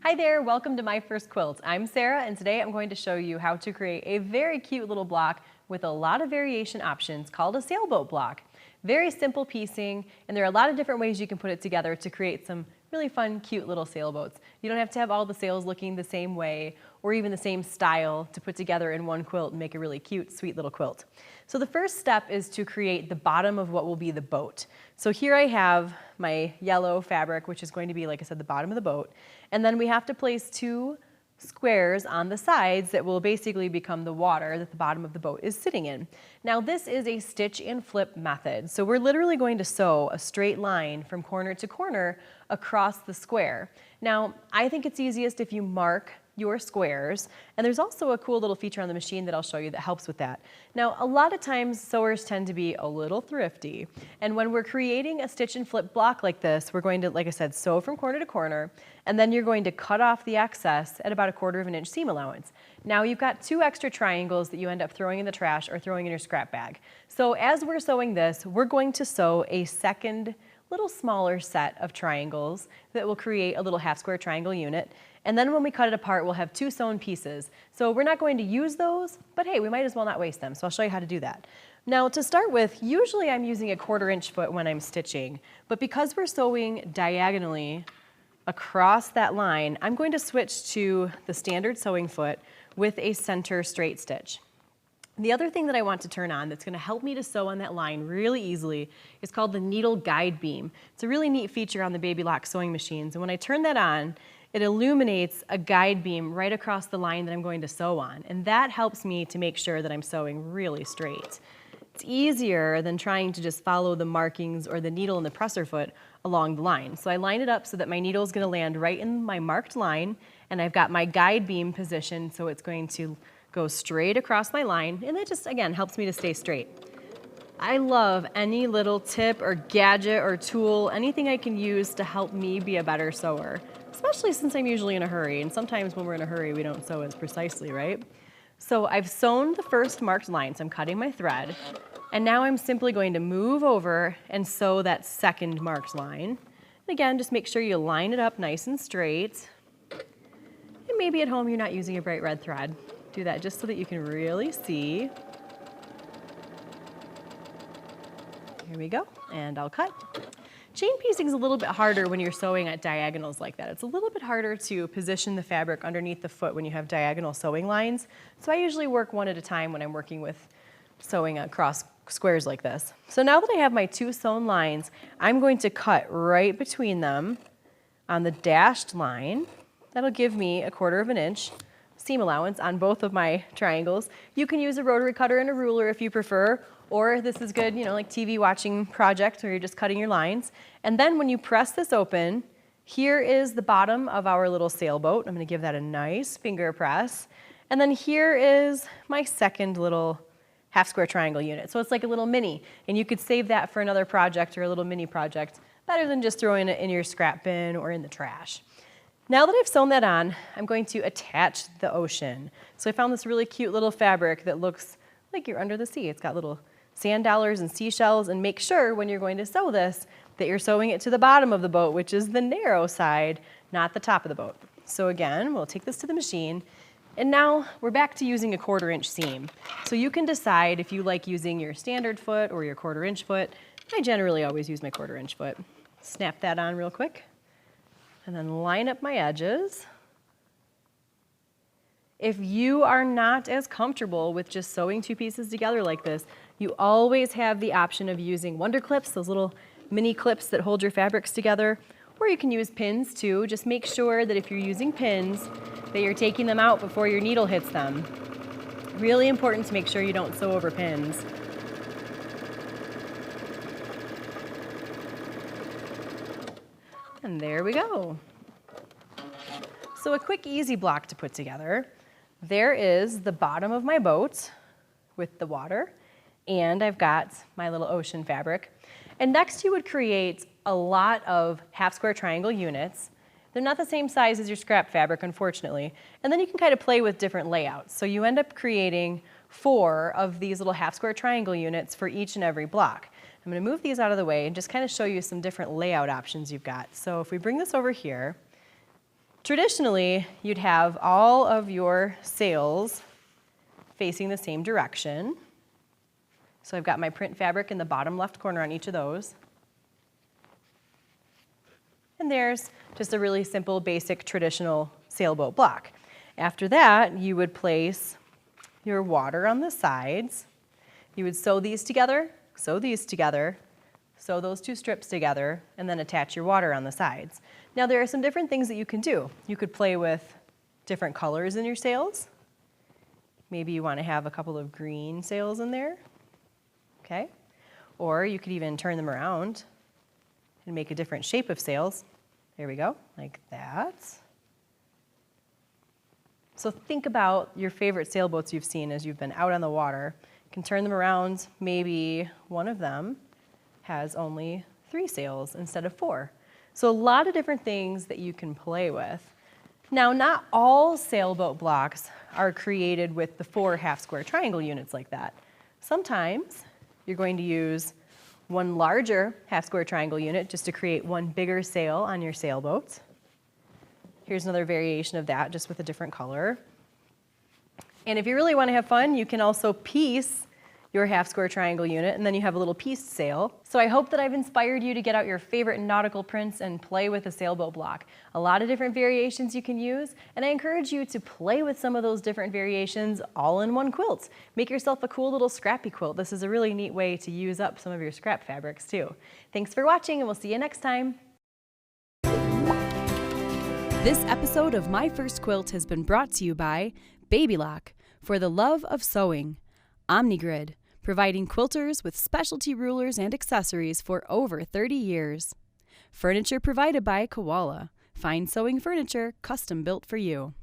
Hi there, welcome to My First Quilt. I'm Sarah and today I'm going to show you how to create a very cute little block with a lot of variation options called a sailboat block. Very simple piecing, and there are a lot of different ways you can put it together to create some really fun, cute little sailboats. You don't have to have all the sails looking the same way or even the same style to put together in one quilt and make a really cute, sweet little quilt. So the first step is to create the bottom of what will be the boat. So here I have my yellow fabric, which is going to be, like I said, the bottom of the boat. And then we have to place two squares on the sides that will basically become the water that the bottom of the boat is sitting in. Now this is a stitch and flip method. So we're literally going to sew a straight line from corner to corner across the square. Now I think it's easiest if you mark your squares, and there's also a cool little feature on the machine that I'll show you that helps with that. Now a lot of times sewers tend to be a little thrifty, and when we're creating a stitch and flip block like this, we're going to, like I said, sew from corner to corner, and then you're going to cut off the excess at about 1/4 of an inch seam allowance. Now you've got two extra triangles that you end up throwing in the trash or throwing in your scrap bag. So as we're sewing this, we're going to sew a second little smaller set of triangles that will create a little half square triangle unit. And then when we cut it apart, we'll have two sewn pieces. So we're not going to use those, but hey, we might as well not waste them. So I'll show you how to do that. Now to start with, usually I'm using a 1/4 inch foot when I'm stitching, but because we're sewing diagonally across that line, I'm going to switch to the standard sewing foot with a center straight stitch. The other thing that I want to turn on that's going to help me to sew on that line really easily is called the needle guide beam. It's a really neat feature on the Baby Lock sewing machines, and when I turn that on, it illuminates a guide beam right across the line that I'm going to sew on, and that helps me to make sure that I'm sewing really straight. It's easier than trying to just follow the markings or the needle and the presser foot along the line. So I line it up so that my needle is going to land right in my marked line, and I've got my guide beam positioned so it's going to go straight across my line, and that just, again, helps me to stay straight. I love any little tip or gadget or tool, anything I can use to help me be a better sewer, especially since I'm usually in a hurry, and sometimes when we're in a hurry we don't sew as precisely, right? So I've sewn the first marked line, so I'm cutting my thread, and now I'm simply going to move over and sew that second marked line. And again, just make sure you line it up nice and straight. And maybe at home you're not using a bright red thread. Do that just so that you can really see. Here we go, and I'll cut. Chain piecing is a little bit harder when you're sewing at diagonals like that. It's a little bit harder to position the fabric underneath the foot when you have diagonal sewing lines. So I usually work one at a time when I'm working with sewing across squares like this. So now that I have my two sewn lines, I'm going to cut right between them on the dashed line. That'll give me 1/4 of an inch seam allowance on both of my triangles. You can use a rotary cutter and a ruler if you prefer, or this is good, like TV watching project where you're just cutting your lines. And then when you press this open, here is the bottom of our little sailboat. I'm going to give that a nice finger press. And then here is my second little half square triangle unit. So it's like a little mini, and you could save that for another project or a little mini project, better than just throwing it in your scrap bin or in the trash. Now that I've sewn that on, I'm going to attach the ocean. So I found this really cute little fabric that looks like you're under the sea. It's got little sand dollars and seashells, and make sure when you're going to sew this that you're sewing it to the bottom of the boat, which is the narrow side, not the top of the boat. So again, we'll take this to the machine, and now we're back to using a 1/4 inch seam. So you can decide if you like using your standard foot or your 1/4 inch foot. I generally always use my 1/4 inch foot. Snap that on real quick, and then line up my edges. If you are not as comfortable with just sewing two pieces together like this, you always have the option of using Wonder Clips, those little mini clips that hold your fabrics together, or you can use pins too. Just make sure that if you're using pins, that you're taking them out before your needle hits them. Really important to make sure you don't sew over pins. And there we go. So a quick, easy block to put together. There is the bottom of my boat with the water, and I've got my little ocean fabric. And next you would create a lot of half square triangle units. They're not the same size as your scrap fabric, unfortunately. And then you can kind of play with different layouts. So you end up creating 4 of these little half square triangle units for each and every block. I'm going to move these out of the way and just kind of show you some different layout options you've got. So if we bring this over here, Traditionally, you'd have all of your sails facing the same direction. So I've got my print fabric in the bottom left corner on each of those. And there's just a really simple, basic, traditional sailboat block. After that, you would place your water on the sides. You would sew these together, sew these together, sew those two strips together, and then attach your water on the sides. Now there are some different things that you can do. You could play with different colors in your sails. Maybe you want to have a couple of green sails in there, okay? Or you could even turn them around and make a different shape of sails. There we go, like that. So think about your favorite sailboats you've seen as you've been out on the water. You can turn them around. Maybe one of them has only 3 sails instead of 4. So a lot of different things that you can play with. Now, not all sailboat blocks are created with the 4 half-square triangle units like that. Sometimes you're going to use one larger half-square triangle unit just to create one bigger sail on your sailboat. Here's another variation of that, just with a different color. And if you really want to have fun, you can also piece your half-square triangle unit, and then you have a little pieced sail. So I hope that I've inspired you to get out your favorite nautical prints and play with a sailboat block. A lot of different variations you can use, and I encourage you to play with some of those different variations all in one quilt. Make yourself a cool little scrappy quilt. This is a really neat way to use up some of your scrap fabrics too. Thanks for watching, and we'll see you next time. This episode of My First Quilt has been brought to you by Baby Lock, for the love of sewing. OmniGrid, providing quilters with specialty rulers and accessories for over 30 years. Furniture provided by Koala, fine sewing furniture custom built for you.